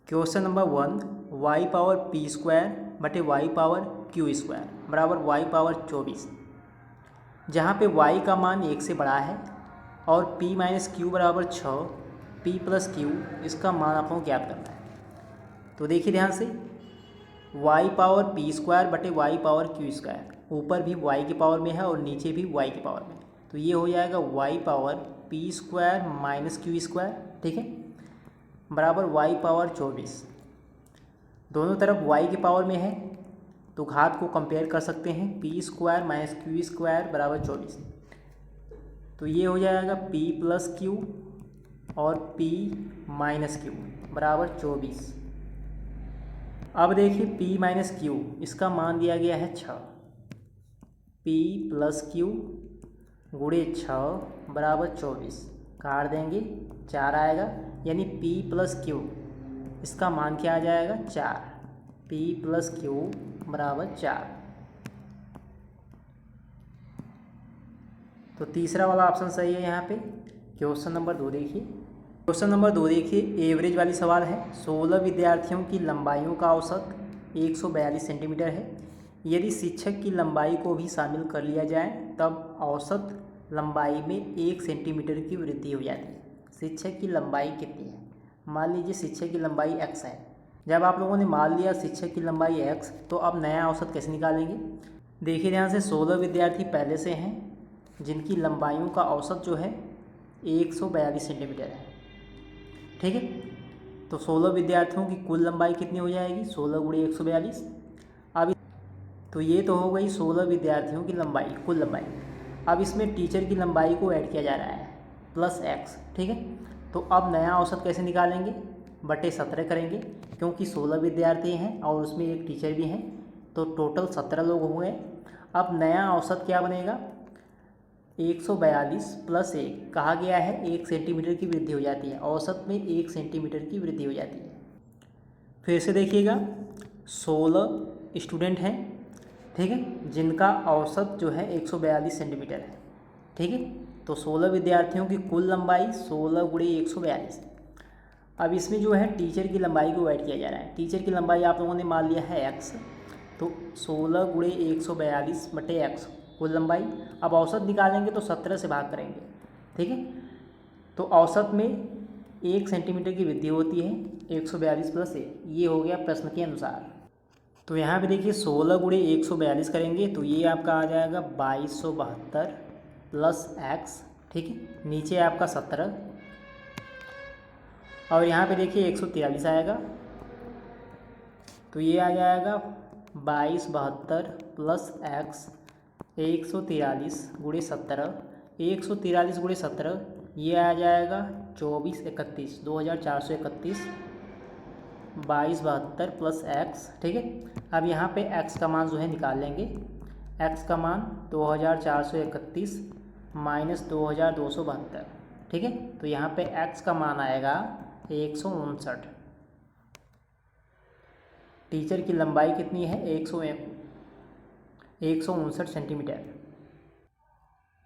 Question number 1, y power p square बटे y power q square बराबर y power 24, जहाँ पे y का मान 1 से बड़ा है और p माइनस क्यू बराबर 6, p प्लस क्यू, इसका मान आपको ज्ञात करना है। तो देखिए ध्यान से, y पावर पी स्क्वायर बटे वाई पावर क्यू स्क्वायर, ऊपर भी y की पावर में है और नीचे भी y की पावर में, तो ये हो जाएगा y power p square minus Q square, ठीक है, बराबर y पावर 24। दोनों तरफ y की पावर में है तो घात को कंपेयर कर सकते हैं, P square minus Q square बराबर 24। तो ये हो जाएगा p प्लस क्यू और p माइनस क्यू बराबर 24। अब देखिए p माइनस क्यू, इसका मान दिया गया है 6, p प्लस क्यू गुणे 6 बराबर 24, काट देंगे 4 आएगा, यानी p प्लस क्यू, इसका मान क्या आ जाएगा 4, p प्लस क्यू बराबर 4। तो तीसरा वाला ऑप्शन सही है यहाँ पे। क्वेश्चन नंबर 2 देखिए, क्वेश्चन नंबर 2 देखिए, एवरेज वाली सवाल है। 16 विद्यार्थियों की लंबाइयों का औसत 142 सेंटीमीटर है। यदि शिक्षक की लंबाई को भी शामिल कर लिया जाए तब औसत लंबाई में 1 सेंटीमीटर की वृद्धि हो जाती है। शिक्षक की लंबाई कितनी है? मान लीजिए शिक्षक की लंबाई x है। जब आप लोगों ने मान लिया शिक्षक की लंबाई x, तो अब नया औसत कैसे निकालेंगे? देखिए ध्यान से, 16 विद्यार्थी पहले से हैं जिनकी लंबाइयों का औसत जो है 142 सेंटीमीटर है, ठीक है। तो 16 विद्यार्थियों की कुल लंबाई कितनी हो जाएगी? 16 गुणे 142। अब तो ये तो हो गई 16 विद्यार्थियों की लंबाई, कुल लंबाई। अब इसमें टीचर की लंबाई को ऐड किया जा रहा है प्लस x, ठीक है। तो अब नया औसत कैसे निकालेंगे? बटे 17 करेंगे, क्योंकि 16 विद्यार्थी हैं और उसमें एक टीचर भी हैं, तो टोटल 17 लोग हो गए। अब नया औसत क्या बनेगा? 142 प्लस 1, कहा गया है 1 सेंटीमीटर की वृद्धि हो जाती है, औसत में 1 सेंटीमीटर की वृद्धि हो जाती है। फिर से देखिएगा, 16 स्टूडेंट हैं, ठीक है, जिनका औसत जो है 142 सेंटीमीटर है, ठीक है। तो 16 विद्यार्थियों की कुल लंबाई 16 गुणे 142। अब इसमें जो है टीचर की लंबाई को ऐड किया जा रहा है। टीचर की लंबाई आप लोगों ने मान लिया है x, तो 16 गुणे 142 बटे x कुल लंबाई। अब औसत निकालेंगे तो 17 से भाग करेंगे, ठीक है। तो औसत में 1 सेंटीमीटर की वृद्धि होती है, 142 प्लस 1, ये हो गया प्रश्न के अनुसार। तो यहाँ पे देखिए 16 गुणे 142 करेंगे तो ये आपका आ जाएगा 2272 प्लस x, ठीक है, नीचे आपका 17, और यहाँ पे देखिए 143 आएगा, तो ये आ जाएगा 2272 प्लस x 143 गुणे 17, 143 गुणे 17, ये आ जाएगा 2431, 2431, 2272 प्लस x, ठीक है। अब यहाँ पे x का मान जो है निकाल लेंगे। x का मान 2431 माइनस 2272, ठीक है। तो यहाँ पे x का मान आएगा 159। टीचर की लंबाई कितनी है? 159 सेंटीमीटर।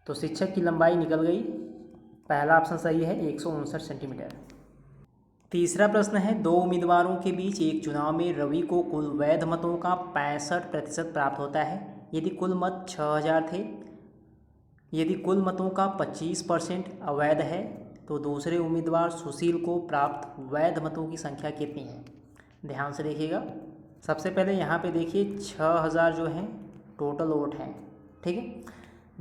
तो शिक्षक की लंबाई निकल गई, पहला ऑप्शन सही है 159 सेंटीमीटर। तीसरा प्रश्न है, 2 उम्मीदवारों के बीच एक चुनाव में रवि को कुल वैध मतों का 65% प्राप्त होता है। यदि कुल मत 6000 थे, यदि कुल मतों का 25% अवैध है, तो दूसरे उम्मीदवार सुशील को प्राप्त वैध मतों की संख्या कितनी है? ध्यान से देखिएगा। सबसे पहले यहाँ पे देखिए 6000 जो हैं टोटल वोट हैं, ठीक है,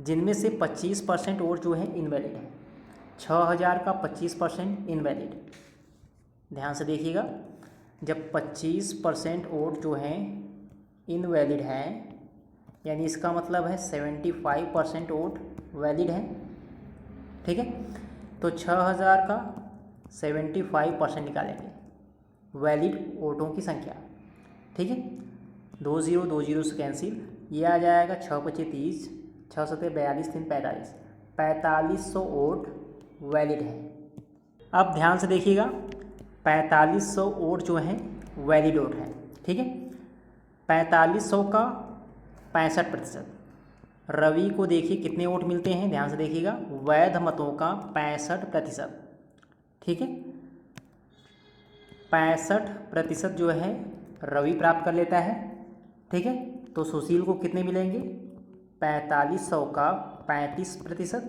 जिनमें से 25% वोट जो है इनवैलिड है। 6000 का 25% इनवैलिड। ध्यान से देखिएगा, जब 25% वोट जो हैं इनवैलिड हैं, यानी इसका मतलब है 75% वोट वैलिड है, ठीक है। तो 6000 का 75% निकालेंगे, वैलिड वोटों की संख्या, ठीक है। 20 से कैंसिल, ये आ जाएगा 6 × 25 30, 6 × 7 42, 3 45, 4500 वोट वैलिड है। अब ध्यान से देखिएगा, 4500 वोट जो हैं वैलिड वोट हैं, ठीक है। 4500 का 65%। रवि को देखिए कितने वोट मिलते हैं, ध्यान से देखिएगा, वैध मतों का 65%, ठीक है। 65% जो है रवि प्राप्त कर लेता है, ठीक है। तो सुशील को कितने मिलेंगे? 4500 का 35%।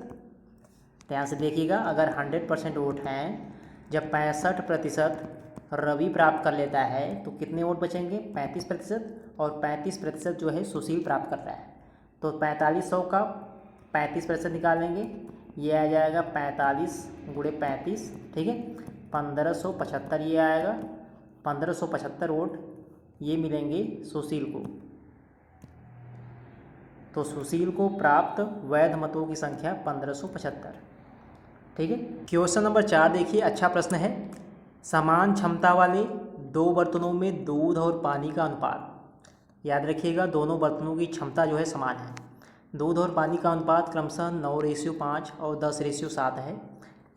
ध्यान से देखिएगा, अगर 100% वोट हैं, जब 65% रवि प्राप्त कर लेता है तो कितने वोट बचेंगे? 35%, और 35% जो है सुशील प्राप्त करता है। तो 4500 का 35% निकालेंगे, ये आ जाएगा 45 गुणे 35, ठीक है। 1575 ये आएगा, 1575 वोट ये मिलेंगे सुशील को। तो सुशील को प्राप्त वैध मतों की संख्या 1575, ठीक है। क्वेश्चन नंबर 4 देखिए, अच्छा प्रश्न है। समान क्षमता वाले दो बर्तनों में दूध और पानी का अनुपात, याद रखिएगा दोनों बर्तनों की क्षमता जो है समान है। दूध और पानी का अनुपात क्रमशः 9:5 और 10:7 है।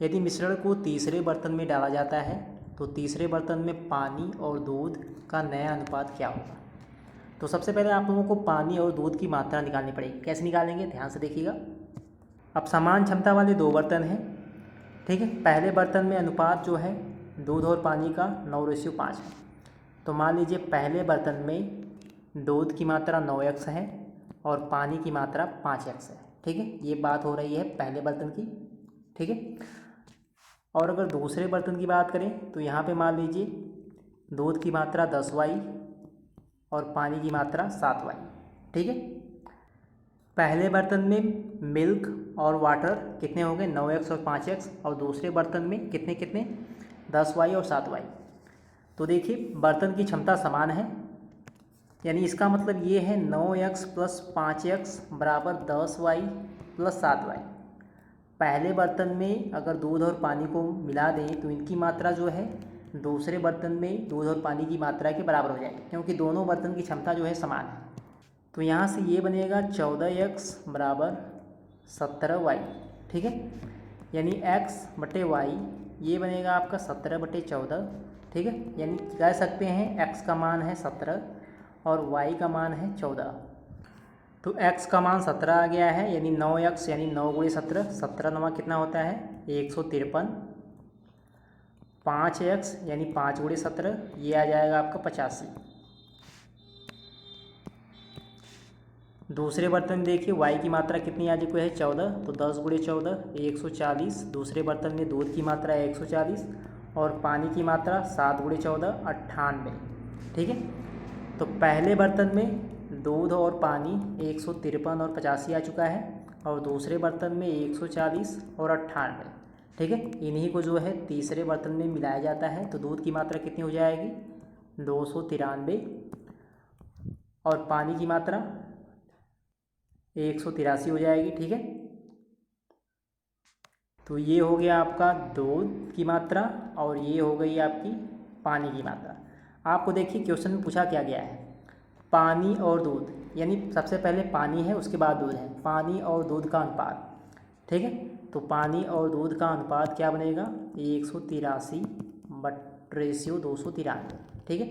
यदि मिश्रण को तीसरे बर्तन में डाला जाता है तो तीसरे बर्तन में पानी और दूध का नया अनुपात क्या होगा? तो सबसे पहले आप लोगों को पानी और दूध की मात्रा निकालनी पड़ेगी। कैसे निकालेंगे? ध्यान से देखिएगा। अब समान क्षमता वाले दो बर्तन हैं, ठीक है। पहले बर्तन में अनुपात जो है दूध और पानी का 9:5 है। तो मान लीजिए पहले बर्तन में दूध की मात्रा 9x है और पानी की मात्रा 5x है, ठीक है। ये बात हो रही है पहले बर्तन की, ठीक है। और अगर दूसरे बर्तन की बात करें तो यहाँ पे मान लीजिए दूध की मात्रा 10y और पानी की मात्रा 7y, ठीक है। पहले बर्तन में मिल्क और वाटर कितने हो गए? 9x और 5x, और दूसरे बर्तन में कितने कितने? 10y और 7y। तो देखिए बर्तन की क्षमता समान है, यानी इसका मतलब ये है 9x + 5x = 10y + 7y। पहले बर्तन में अगर दूध और पानी को मिला दें तो इनकी मात्रा जो है दूसरे बर्तन में दूध और पानी की मात्रा के बराबर हो जाएगी, क्योंकि दोनों बर्तन की क्षमता जो है समान है। तो यहाँ से ये बनेगा 14x = 17y, ठीक है। यानी x/y ये बनेगा आपका 17/14, ठीक है। यानी कह सकते हैं x का मान है 17 और y का मान है 14। तो x का मान 17 आ गया है, यानी 9x यानी 9 × 17, 17 9 कितना होता है? 153। 5x यानी 5 × 17 ये आ जाएगा आपका 85। दूसरे बर्तन में देखिए y की मात्रा कितनी आ चुकी है? 14, तो 10 × 14 140। दूसरे बर्तन में दूध की मात्रा 140 और पानी की मात्रा 7 × 14 98, ठीक है। तो पहले बर्तन में दूध और पानी 153 और 85 आ चुका है, और दूसरे बर्तन में 140 और 98, ठीक है। इन्हीं को जो है तीसरे बर्तन में मिलाया जाता है, तो दूध की मात्रा कितनी हो जाएगी? 293 और पानी की मात्रा 183 हो जाएगी, ठीक है। तो ये हो गया आपका दूध की मात्रा और ये हो गई आपकी पानी की मात्रा। आपको देखिए क्वेश्चन में पूछा क्या गया है, पानी और दूध, यानी सबसे पहले पानी है उसके बाद दूध है, पानी और दूध का अनुपात, ठीक है। तो पानी और दूध का अनुपात क्या बनेगा? 183/293, ठीक है।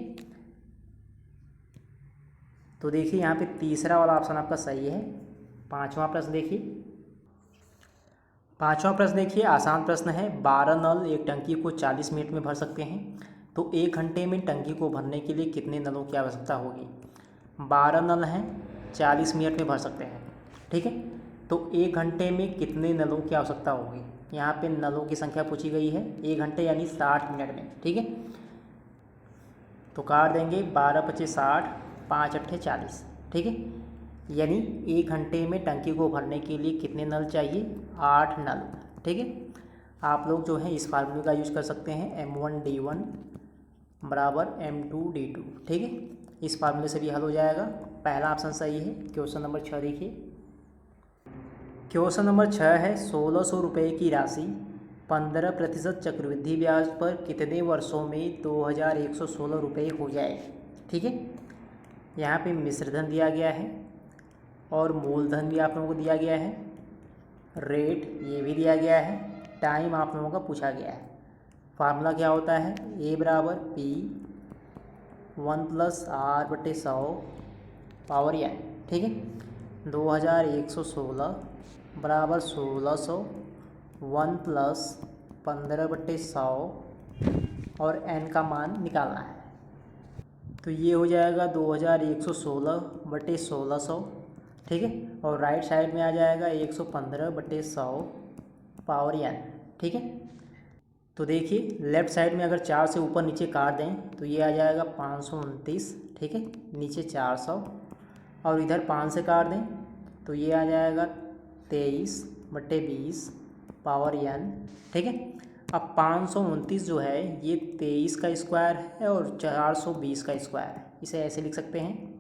तो देखिए यहाँ पे तीसरा वाला ऑप्शन आपका सही है। पांचवा प्रश्न देखिए, आसान प्रश्न है। 12 नल एक टंकी को 40 मिनट में भर सकते हैं, तो 1 घंटे में टंकी को भरने के लिए कितने नलों की आवश्यकता होगी? 12 नल हैं, 40 मिनट में भर सकते हैं, ठीक है। तो 1 घंटे में कितने नलों की आवश्यकता होगी? यहाँ पे नलों की संख्या पूछी गई है। 1 घंटे यानी 60 मिनट में, ठीक है। तो काट देंगे 12 × 25 = 60, 5 × 8 = 40, ठीक है। यानी 1 घंटे में टंकी को भरने के लिए कितने नल चाहिए? 8 नल, ठीक है। आप लोग जो है इस फार्मूले का यूज़ कर सकते हैं, M1D1 = M2D2, ठीक है। इस फार्मूले से भी हल हो जाएगा। पहला ऑप्शन सही है। क्वेश्चन नंबर 6 देखिए, क्वेश्चन नंबर 6 है 1600 रुपये की राशि 15% चक्रवृद्धि ब्याज पर कितने वर्षों में 2116 रुपये हो जाएगी, ठीक है। यहाँ पे मिश्रधन दिया गया है और मूलधन भी आप लोगों को दिया गया है, रेट ये भी दिया गया है, टाइम आप लोगों का पूछा गया है। फार्मूला क्या होता है? A = P 1 + R/100 power n, ठीक है। 2116 = 1600 1 + 15/100 और n का मान निकालना है। तो ये हो जाएगा 2116/1600, ठीक है। और राइट साइड में आ जाएगा 115/100 पावर n, ठीक है। तो देखिए लेफ़्ट साइड में अगर 4 से ऊपर नीचे काट दें तो ये आ जाएगा 529, ठीक है, नीचे 400, और इधर 5 से काट दें तो ये आ जाएगा 23/20 पावर n, ठीक है। अब 529 जो है ये 23 का स्क्वायर है और 420 का स्क्वायर है, इसे ऐसे लिख सकते हैं।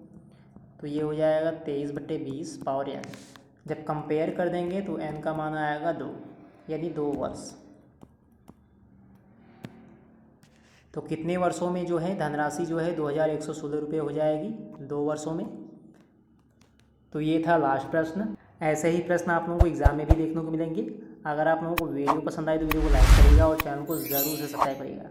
तो ये हो जाएगा 23/20 पावर n। जब कंपेयर कर देंगे तो n का मान आएगा 2, यानी 2 वर्ष। तो कितने वर्षों में जो है धनराशि जो है 2116 रुपये हो जाएगी 2 वर्षों में। तो ये था लास्ट प्रश्न। ऐसे ही प्रश्न आप लोगों को एग्जाम में भी देखने को मिलेंगे। अगर आप लोगों को वीडियो पसंद आए तो वीडियो को लाइक करिएगा और चैनल को ज़रूर से सब्सक्राइब करिएगा।